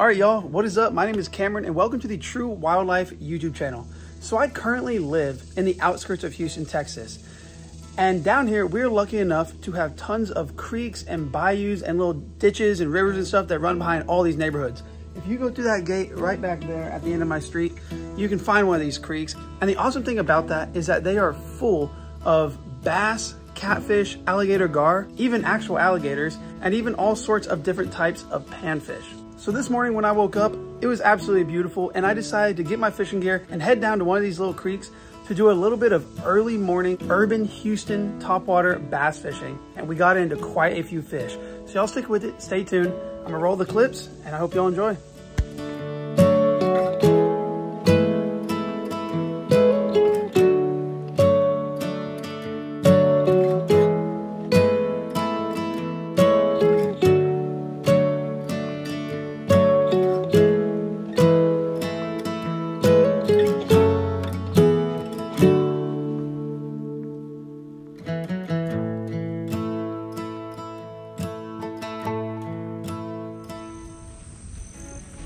All right, y'all, what is up? My name is Cameron and welcome to the True Wildlife YouTube channel. So I currently live in the outskirts of Houston, Texas. And down here, we're lucky enough to have tons of creeks and bayous and little ditches and rivers and stuff that run behind all these neighborhoods. If you go through that gate right back there at the end of my street, you can find one of these creeks. And the awesome thing about that is that they are full of bass, catfish, alligator gar, even actual alligators, and even all sorts of different types of panfish. So this morning when I woke up, it was absolutely beautiful and I decided to get my fishing gear and head down to one of these little creeks to do a little bit of early morning urban Houston topwater bass fishing. And we got into quite a few fish. So y'all stick with it, stay tuned. I'm gonna roll the clips and I hope y'all enjoy.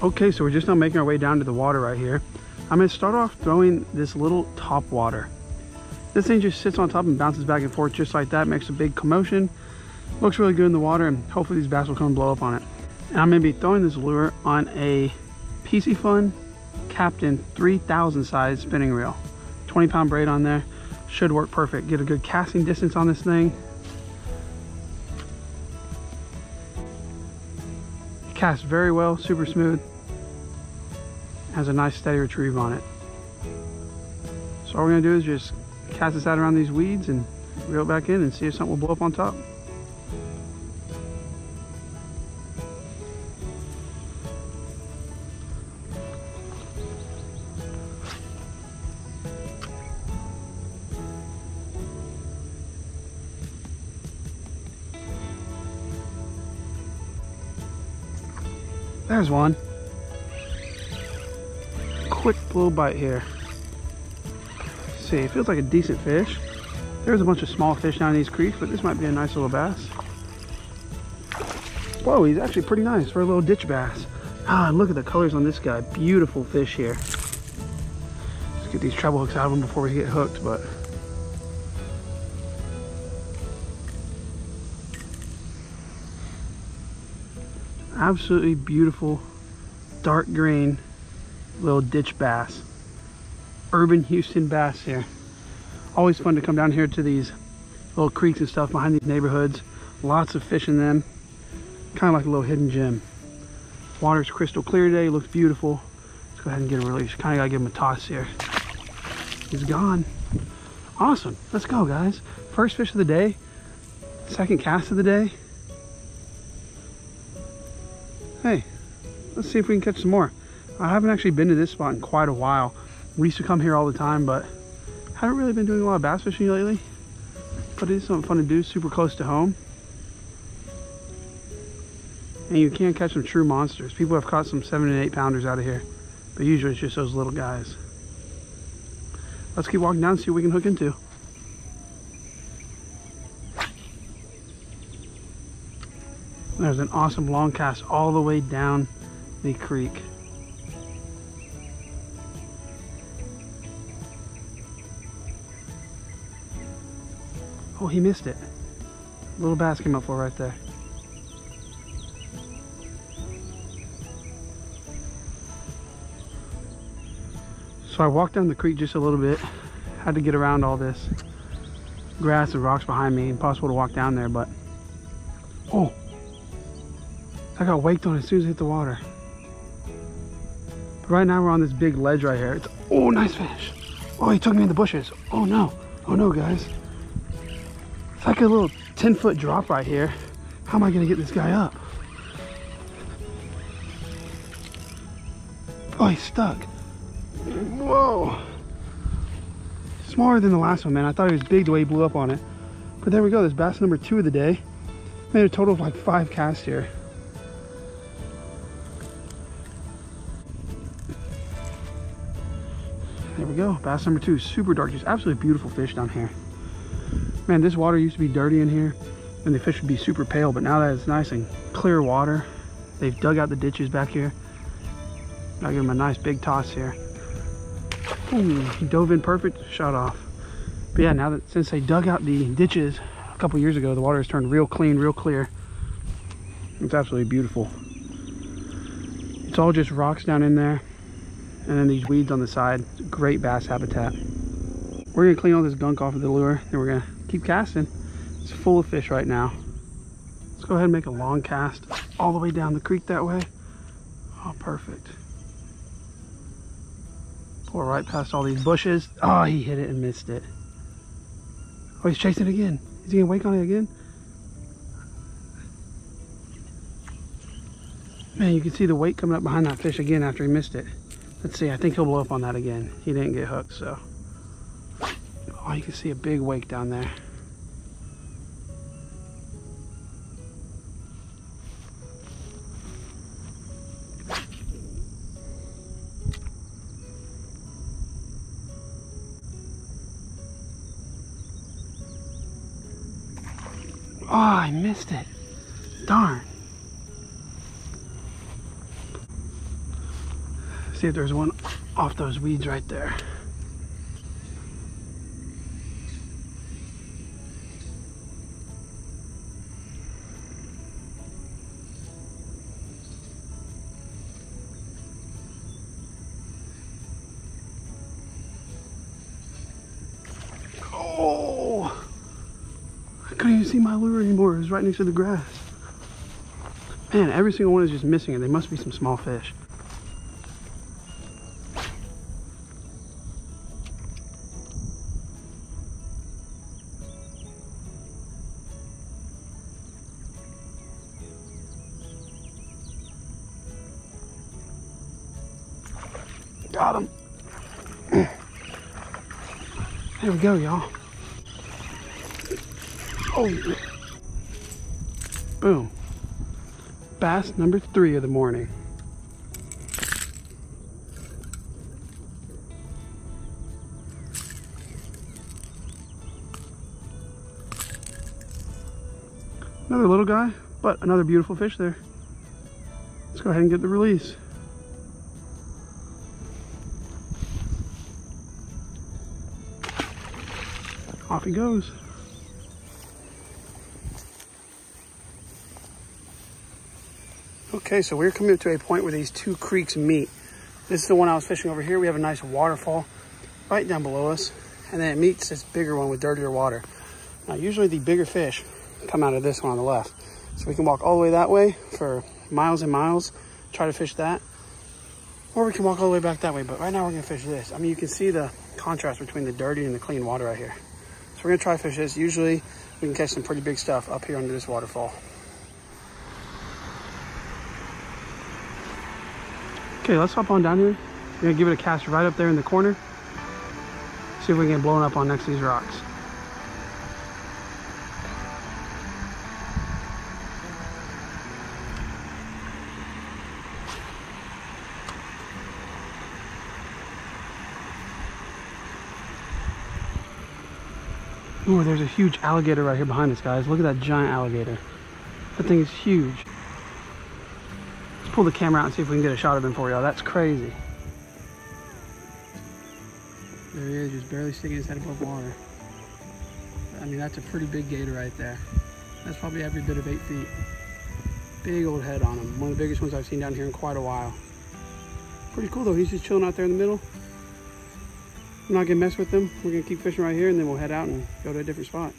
Okay, so we're just now making our way down to the water right here. I'm gonna start off throwing this little top water. This thing just sits on top and bounces back and forth just like that, makes a big commotion. Looks really good in the water and hopefully these bass will come and blow up on it. And I'm gonna be throwing this lure on a PC Fun Captain 3000 size spinning reel. 20-pound braid on there, should work perfect. Get a good casting distance on this thing. Casts very well, super smooth. Has a nice steady retrieve on it. So all we're gonna do is just cast this out around these weeds and reel it back in and see if something will blow up on top. There's one. Quick little bite here. Let's see, it feels like a decent fish. There's a bunch of small fish down in these creeks, but this might be a nice little bass. Whoa, he's actually pretty nice for a little ditch bass. Ah, and look at the colors on this guy. Beautiful fish here. Let's get these treble hooks out of him before we get hooked, but absolutely beautiful dark green little ditch bass. Urban Houston bass here. Always fun to come down here to these little creeks and stuff behind these neighborhoods. Lots of fish in them. Kind of like a little hidden gem. Water's crystal clear today, looks beautiful. Let's go ahead and get him released. Kind of gotta give him a toss here. He's gone. Awesome, let's go guys. First fish of the day, second cast of the day. Hey, let's see if we can catch some more. I haven't actually been to this spot in quite a while. We used to come here all the time, but haven't really been doing a lot of bass fishing lately. But it is something fun to do, super close to home. And you can catch some true monsters. People have caught some 7 and 8 pounders out of here, but usually it's just those little guys. Let's keep walking down and see what we can hook into. There's an awesome long cast all the way down the creek. Oh, he missed it. Little bass came up for right there. So I walked down the creek just a little bit. Had to get around all this grass and rocks behind me. Impossible to walk down there, but oh, I got waked on as soon as it hit the water. But right now we're on this big ledge right here. Oh, nice fish. Oh, he took me in the bushes. Oh no, guys. It's like a little 10-foot drop right here. How am I gonna get this guy up? Oh, he's stuck. Whoa. Smaller than the last one, man. I thought he was big the way he blew up on it. But there we go, this bass number 2 of the day. Made a total of like 5 casts here. There we go, bass number 2, super dark, just absolutely beautiful fish down here. Man, this water used to be dirty in here and the fish would be super pale, but now that it's nice and clear water, they've dug out the ditches back here. Gotta give him a nice big toss here. Ooh, he dove in perfect, shot off. But yeah, now that since they dug out the ditches a couple years ago, the water has turned real clean, real clear. It's absolutely beautiful. It's all just rocks down in there, and then these weeds on the side. It's a great bass habitat. We're gonna clean all this gunk off of the lure, and we're gonna keep casting. It's full of fish right now. Let's go ahead and make a long cast all the way down the creek that way. Oh, perfect. Pull right past all these bushes. Oh, he hit it and missed it. Oh, he's chasing it again. Is he gonna wake on it again? Man, you can see the weight coming up behind that fish again after he missed it. Let's see, I think he'll blow up on that again. He didn't get hooked, so. Oh, you can see a big wake down there. Oh, I missed it. Darn. See if there's one off those weeds right there. Oh! I couldn't even see my lure anymore. It was right next to the grass. Man, every single one is just missing it. They must be some small fish. Got him. There we go, y'all. Oh, boom. Bass number 3 of the morning. Another little guy, but another beautiful fish there. Let's go ahead and get the release. Off he goes. Okay, so we're coming to a point where these two creeks meet. This is the one I was fishing over here. We have a nice waterfall right down below us, and then it meets this bigger one with dirtier water. Now, usually the bigger fish come out of this one on the left. So we can walk all the way that way for miles and miles, try to fish that. Or we can walk all the way back that way, but right now we're gonna fish this. I mean, you can see the contrast between the dirty and the clean water right here. So we're gonna try to fish this. Usually we can catch some pretty big stuff up here under this waterfall. Okay, let's hop on down here. We're gonna give it a cast right up there in the corner. See if we can get blown up on next to these rocks. Ooh, there's a huge alligator right here behind us, guys. Look at that giant alligator. That thing is huge. Let's pull the camera out and see if we can get a shot of him for y'all. That's crazy. There he is, just barely sticking his head above water. I mean, that's a pretty big gator right there. That's probably every bit of 8 feet. Big old head on him. One of the biggest ones I've seen down here in quite a while. Pretty cool though, he's just chilling out there in the middle. I'm not gonna mess with them. We're gonna keep fishing right here and then we'll head out and go to a different spot.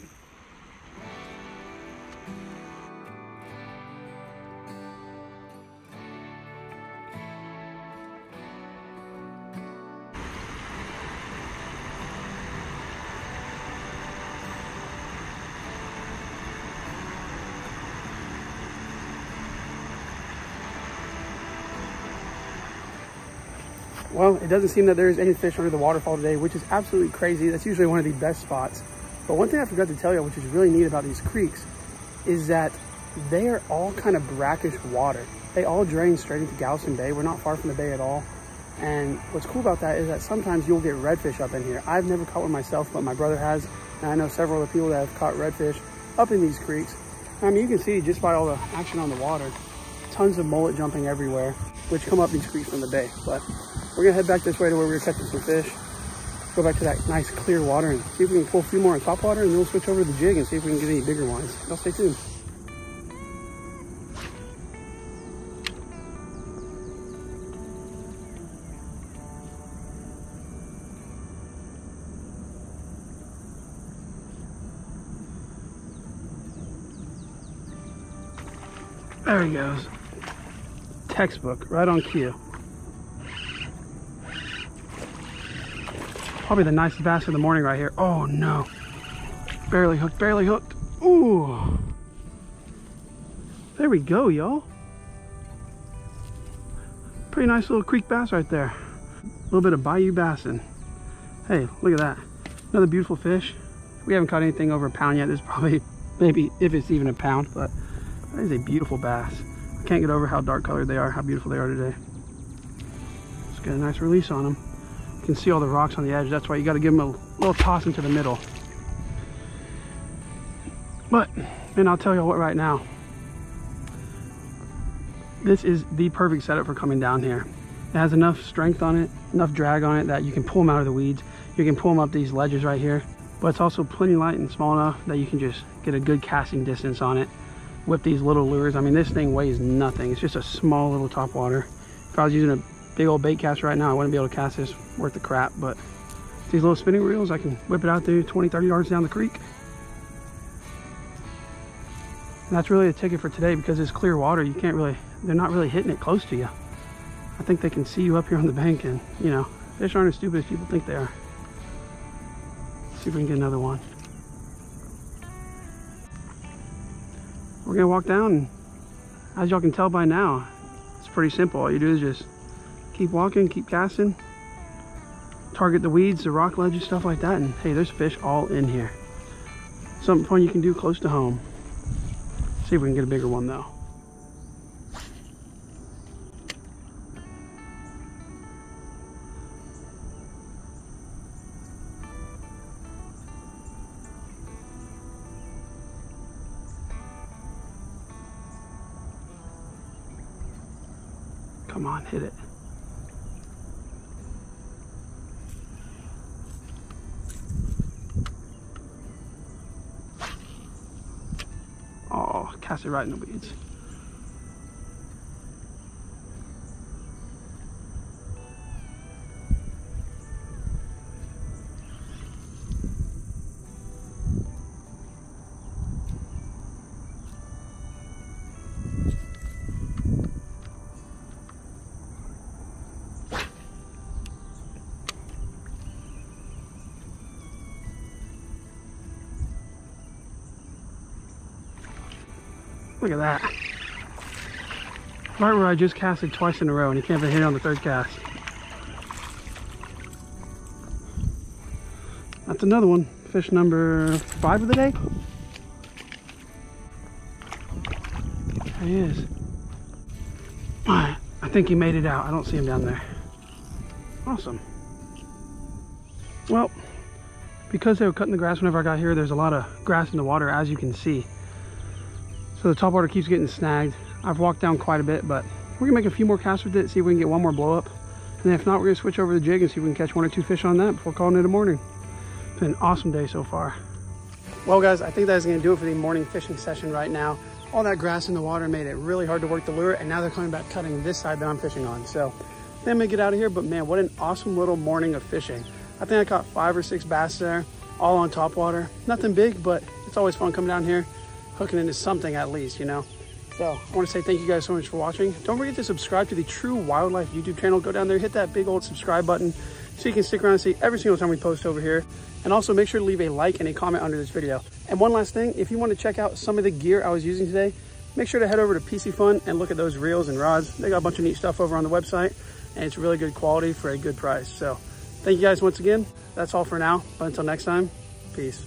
Well, it doesn't seem that there is any fish under the waterfall today, which is absolutely crazy. That's usually one of the best spots. But one thing I forgot to tell you, which is really neat about these creeks, is that they are all kind of brackish water. They all drain straight into Galveston Bay. We're not far from the bay at all. And what's cool about that is that sometimes you'll get redfish up in here. I've never caught one myself, but my brother has. And I know several other people that have caught redfish up in these creeks. I mean, you can see just by all the action on the water, tons of mullet jumping everywhere. which come up these creeks from the bay. But we're gonna head back this way to where we were catching some fish. Go back to that nice clear water and see if we can pull a few more on top water, and then we'll switch over to the jig and see if we can get any bigger ones. Y'all stay tuned. There he goes. Textbook, right on cue. Probably the nicest bass of the morning right here. Oh no. Barely hooked, barely hooked. Ooh. There we go, y'all. Pretty nice little creek bass right there. A little bit of Bayou bassing. Hey, look at that. Another beautiful fish. We haven't caught anything over a pound yet. This is probably, maybe if it's even a pound, but that is a beautiful bass. I can't get over how dark colored they are, how beautiful they are today. Just get a nice release on them. You can see all the rocks on the edge. That's why you got to give them a little toss into the middle. But, man, I'll tell you what right now. This is the perfect setup for coming down here. It has enough strength on it, enough drag on it that you can pull them out of the weeds. You can pull them up these ledges right here. But it's also plenty light and small enough that you can just get a good casting distance on it. Whip these little lures. I mean, this thing weighs nothing. It's just a small little topwater. If I was using a big old bait caster right now, I wouldn't be able to cast this worth the crap. But these little spinning reels, I can whip it out there 20, 30 yards down the creek. And that's really a ticket for today because it's clear water. You can't really, they're not really hitting it close to you. I think they can see you up here on the bank, and you know, fish aren't as stupid as people think they are. Let's see if we can get another one. We're gonna walk down, and as y'all can tell by now, it's pretty simple. All you do is just keep walking, keep casting, target the weeds, the rock ledges, stuff like that, and hey, there's fish all in here. Something fun you can do close to home. See if we can get a bigger one though. Come on, hit it. Oh, cast it right in the weeds. Look at that. Right where I just casted twice in a row, and you can't even hit it on the third cast. That's another one. Fish number 5 of the day. There he is. I think he made it out. I don't see him down there. Awesome. Well, because they were cutting the grass whenever I got here, there's a lot of grass in the water, as you can see. So the topwater keeps getting snagged. I've walked down quite a bit, but we're gonna make a few more casts with it, see if we can get one more blow up. And then if not, we're gonna switch over to the jig and see if we can catch 1 or 2 fish on that before calling it a morning. It's been an awesome day so far. Well guys, I think that's gonna do it for the morning fishing session right now. All that grass in the water made it really hard to work the lure, and now they're coming back cutting this side that I'm fishing on. So then I'm gonna get out of here, but man, what an awesome little morning of fishing. I think I caught 5 or 6 bass there, all on topwater. Nothing big, but it's always fun coming down here, hooking into something at least, you know. So I want to say thank you guys so much for watching. Don't forget to subscribe to the True Wildlife YouTube channel. Go down there, hit that big old subscribe button so you can stick around and see every single time we post over here. And also make sure to leave a like and a comment under this video. And one last thing, if you want to check out some of the gear I was using today, make sure to head over to PC Fun and look at those reels and rods. They got a bunch of neat stuff over on the website, and it's really good quality for a good price. So thank you guys once again. That's all for now, but until next time, peace.